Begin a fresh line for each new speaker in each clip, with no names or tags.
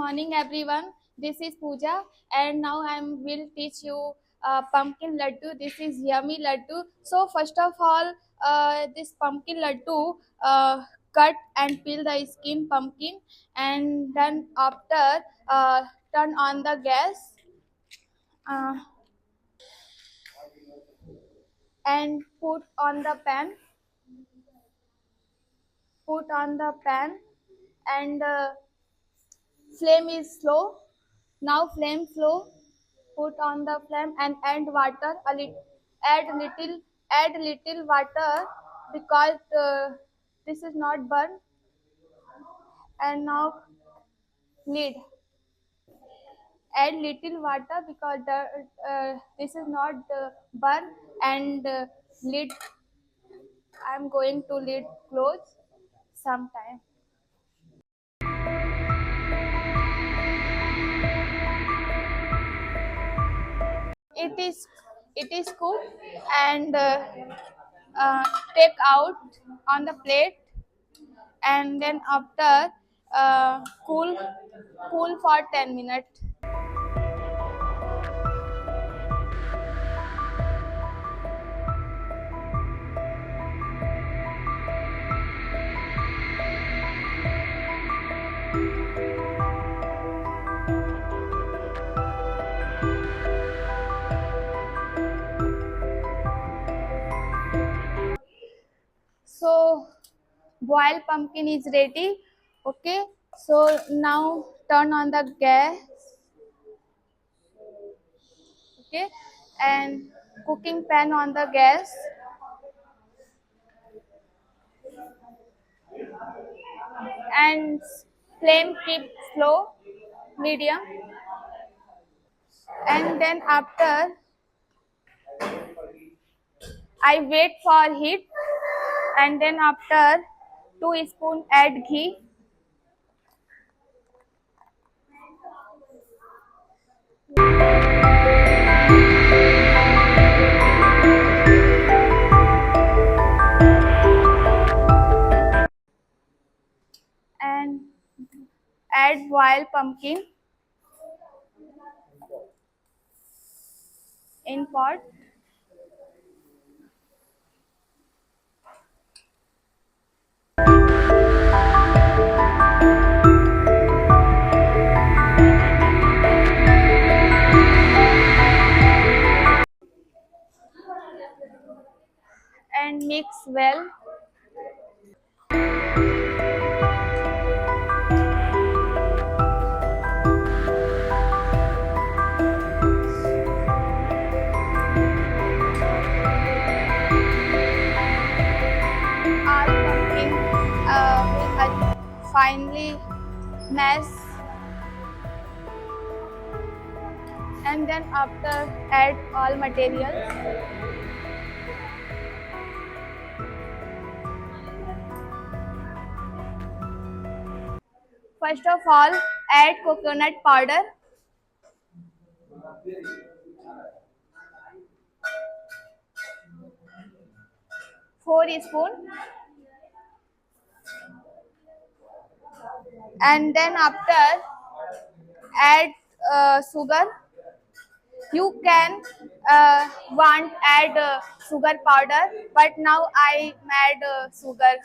morning, everyone. This is Pooja, and now I will teach you pumpkin laddu. This is yummy laddu. So first of all, this pumpkin laddu, cut and peel the skin pumpkin, and then after turn on the gas uh, and Put on the pan, and flame is slow. Now flame slow. Put on the flame and add water a little. Add little water because this is not burn. And now lid. Add little water because this is not burn, and lid. I'm going to lid close sometime. It is it is cooked, and take out on the plate, and then after cool for 10 minutes. So boiled pumpkin is ready. Okay, so now turn on the gas. Okay, and cooking pan on the gas, and flame keep slow, medium, and then after I wait for heat, and then after 2 spoon add ghee, and add boiled pumpkin in pot, and mix well. All pumpkin will finely mash, and then after add all materials. First of all, add coconut powder, 4 spoon, and then after add sugar. You can want add sugar powder, but now I add sugar,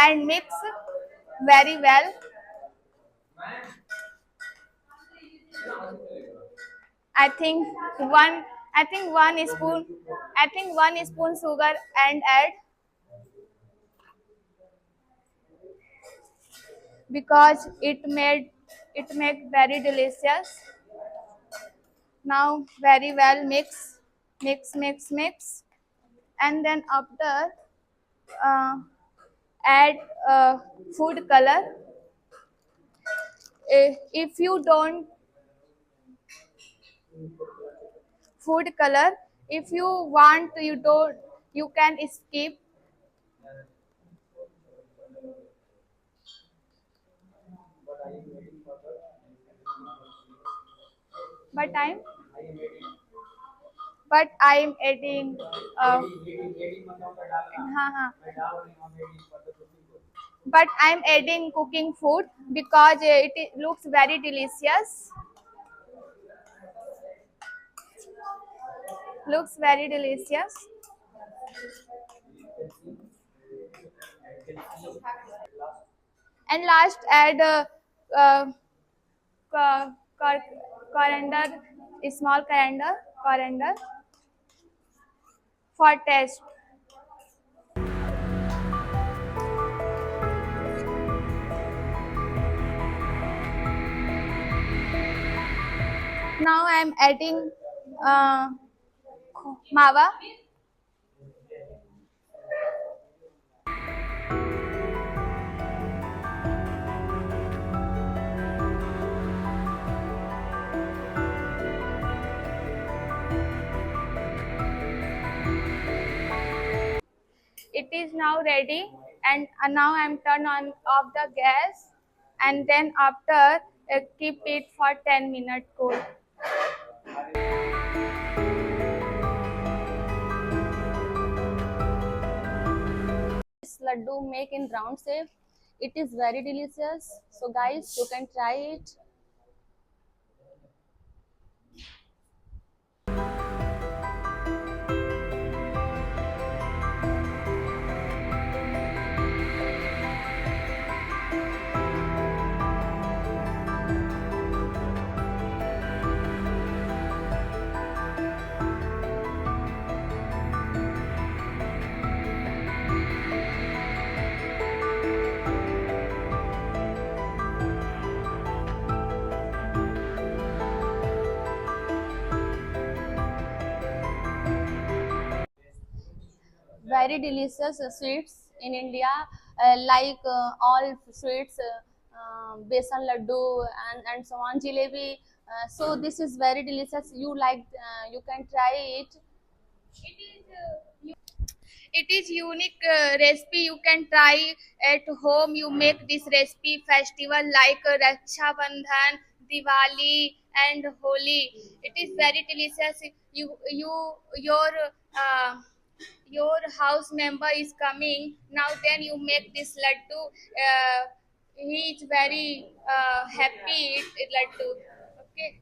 and mix very well. I think one I think 1 spoon, 1 spoon sugar, and add because it make very delicious. Now very well mix, and then after uh, add food color. If you don't food color, if you want, you can skip, but I'm adding. हाँ हाँ but I'm adding cooking food because looks very delicious. Looks very delicious. And last add uh, co- cor- coriander, small coriander for taste. Now I'm adding uh, mava. It is now ready, and now I'm turn on off the gas, and then after keep it for 10 minutes cool.
This laddu make in round shape. It is very delicious. So guys, you can try it. Very delicious sweets in India, like all sweets, besan laddu and so on, jalebi. So this is very delicious. You like, you can try it.
It is unique recipe you can try at home. You make this recipe festival like Raksha Bandhan, Diwali, and Holi. It is very delicious. Your uh, your house member is coming now. Then you make this laddu. He is very happy. Laddu. Okay.